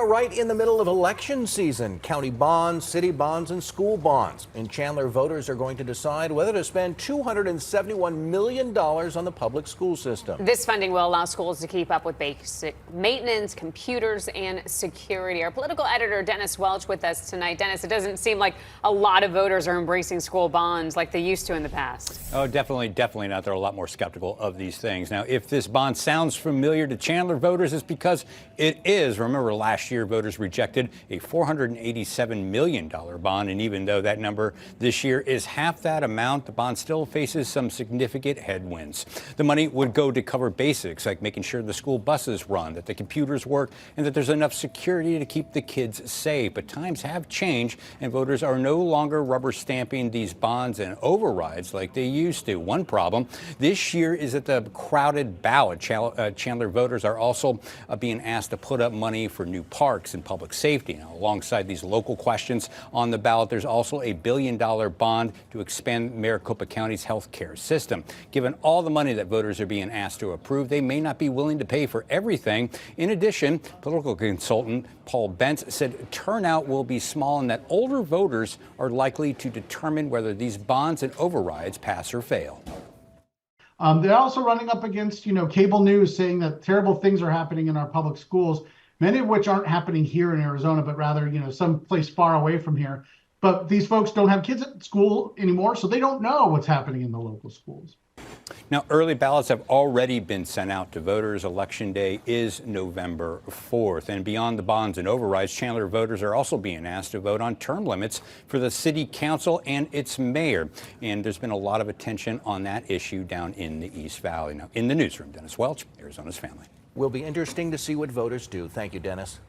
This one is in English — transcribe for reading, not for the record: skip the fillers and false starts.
Right in the middle of election season, county bonds, city bonds, and school bonds. In Chandler, voters are going to decide whether to spend $271 million on the public school system. This funding will allow schools to keep up with basic maintenance, computers, and security. Our political editor, Dennis Welch, with us tonight. Dennis, it doesn't seem like a lot of voters are embracing school bonds like they used to in the past. Oh, definitely not. They're a lot more skeptical of these things. Now, if this bond sounds familiar to Chandler voters, it's because it is. Remember, last year, voters rejected a $487 million bond, and even though that number this year is half that amount, the bond still faces some significant headwinds. The money would go to cover basics like making sure the school buses run, that the computers work, and that there's enough security to keep the kids safe. But times have changed, and voters are no longer rubber stamping these bonds and overrides like they used to. One problem this year is that the crowded ballot. Chandler voters are also being asked to put up money for new parks and public safety. Now, alongside these local questions on the ballot, there's also a $1 billion bond to expand Maricopa County's health care system. Given all the money that voters are being asked to approve, they may not be willing to pay for everything. In addition, political consultant Paul Bentz said turnout will be small and that older voters are likely to determine whether these bonds and overrides pass or fail. They're also running up against, cable news saying that terrible things are happening in our public schools, many of which aren't happening here in Arizona, but rather, someplace far away from here. But these folks don't have kids at school anymore, so they don't know what's happening in the local schools. Now, early ballots have already been sent out to voters. Election day is November 4th. And beyond the bonds and overrides, Chandler voters are also being asked to vote on term limits for the city council and its mayor. And there's been a lot of attention on that issue down in the East Valley. Now, in the newsroom, Dennis Welch, Arizona's Family. Will be interesting to see what voters do. Thank you, Dennis.